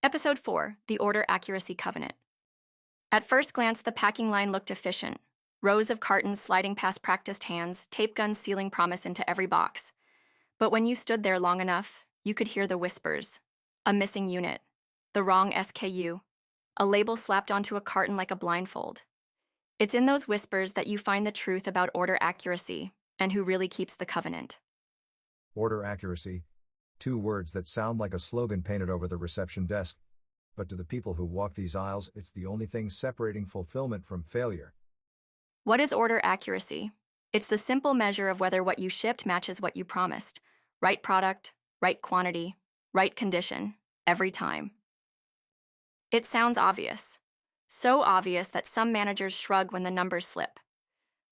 Episode 4, The Order Accuracy Covenant. At first glance, the packing line looked efficient. Rows of cartons sliding past practiced hands, tape guns sealing promise into every box. But when you stood there long enough, you could hear the whispers. A missing unit. The wrong SKU. A label slapped onto a carton like a blindfold. It's in those whispers that you find the truth about order accuracy and who really keeps the covenant. Order accuracy. Two words that sound like a slogan painted over the reception desk. But to the people who walk these aisles, it's the only thing separating fulfillment from failure. What is order accuracy? It's the simple measure of whether what you shipped matches what you promised. Right product, right quantity, right condition, every time. It sounds obvious. So obvious that some managers shrug when the numbers slip.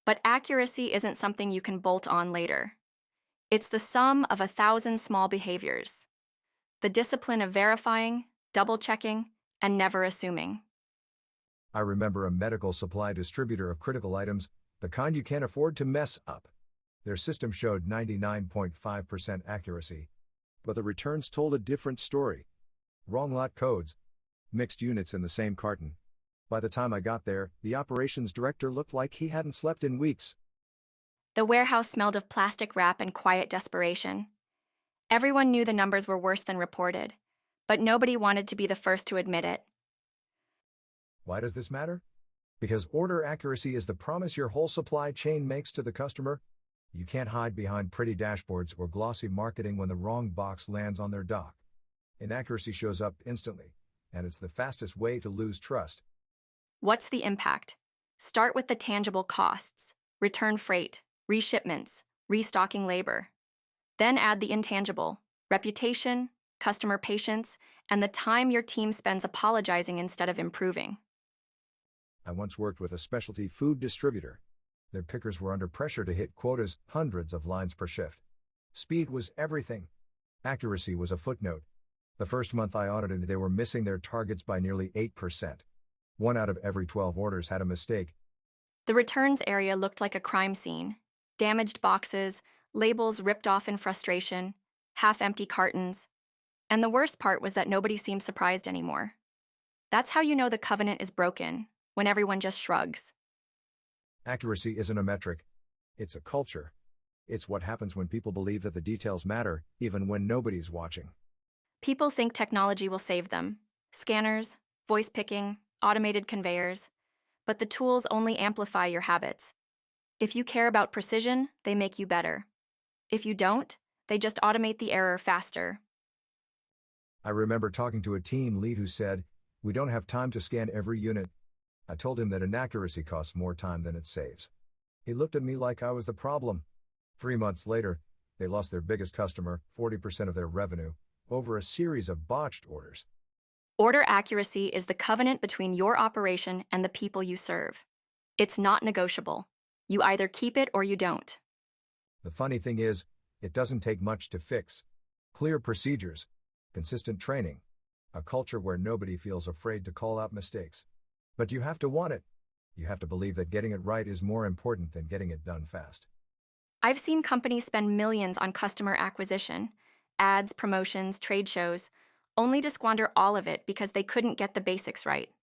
But accuracy isn't something you can bolt on later. It's the sum of 1,000 small behaviors. The discipline of verifying, double-checking, and never assuming. I remember a medical supply distributor of critical items, the kind you can't afford to mess up. Their system showed 99.5% accuracy. But the returns told a different story. Wrong lot codes. Mixed units in the same carton. By the time I got there, the operations director looked like he hadn't slept in weeks. The warehouse smelled of plastic wrap and quiet desperation. Everyone knew the numbers were worse than reported, but nobody wanted to be the first to admit it. Why does this matter? Because order accuracy is the promise your whole supply chain makes to the customer. You can't hide behind pretty dashboards or glossy marketing when the wrong box lands on their dock. Inaccuracy shows up instantly, and it's the fastest way to lose trust. What's the impact? Start with the tangible costs: return freight, reshipments, restocking labor. Then add the intangible: reputation, customer patience, and the time your team spends apologizing instead of improving. I once worked with a specialty food distributor. Their pickers were under pressure to hit quotas, hundreds of lines per shift. Speed was everything. Accuracy was a footnote. The first month I audited, they were missing their targets by nearly 8%. 1 out of every 12 orders had a mistake. The returns area looked like a crime scene. Damaged boxes, labels ripped off in frustration, half-empty cartons. And the worst part was that nobody seemed surprised anymore. That's how you know the covenant is broken, when everyone just shrugs. Accuracy isn't a metric. It's a culture. It's what happens when people believe that the details matter, even when nobody's watching. People think technology will save them. Scanners, voice picking, automated conveyors. But the tools only amplify your habits. If you care about precision, they make you better. If you don't, they just automate the error faster. I remember talking to a team lead who said, "We don't have time to scan every unit." I told him that inaccuracy costs more time than it saves. He looked at me like I was the problem. 3 months later, they lost their biggest customer, 40% of their revenue, over a series of botched orders. Order accuracy is the covenant between your operation and the people you serve. It's not negotiable. You either keep it or you don't. The funny thing is, it doesn't take much to fix. Clear procedures, consistent training, a culture where nobody feels afraid to call out mistakes. But you have to want it. You have to believe that getting it right is more important than getting it done fast. I've seen companies spend millions on customer acquisition, ads, promotions, trade shows, only to squander all of it because they couldn't get the basics right.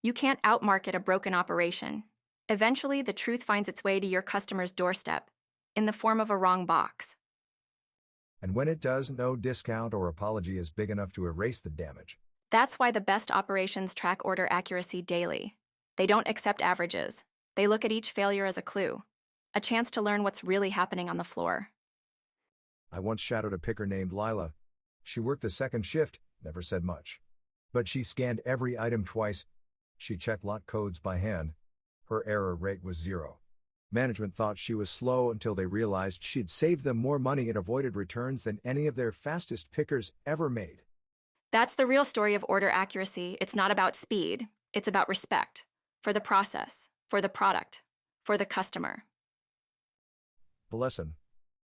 You can't outmarket a broken operation. Eventually, the truth finds its way to your customer's doorstep, in the form of a wrong box. And when it does, no discount or apology is big enough to erase the damage. That's why the best operations track order accuracy daily. They don't accept averages. They look at each failure as a clue, a chance to learn what's really happening on the floor. I once shadowed a picker named Lila. She worked the second shift, never said much. But she scanned every item twice. She checked lot codes by hand. Her error rate was 0. Management thought she was slow until they realized she'd saved them more money and avoided returns than any of their fastest pickers ever made. That's the real story of order accuracy. It's not about speed. It's about respect. For the process, for the product, for the customer. The lesson: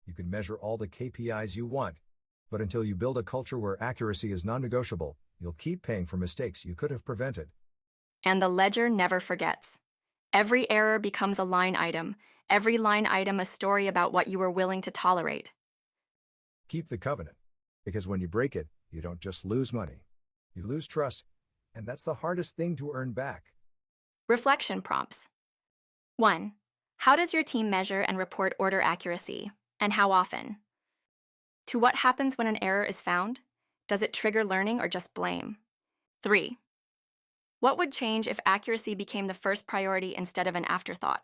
you can measure all the KPIs you want, but until you build a culture where accuracy is non-negotiable, you'll keep paying for mistakes you could have prevented. And the ledger never forgets. Every error becomes a line item. Every line item a story about what you were willing to tolerate. Keep the covenant, because when you break it, you don't just lose money. You lose trust, and that's the hardest thing to earn back. Reflection prompts. 1. How does your team measure and report order accuracy, and how often? 2. What happens when an error is found? Does it trigger learning or just blame? 3. What would change if accuracy became the first priority instead of an afterthought?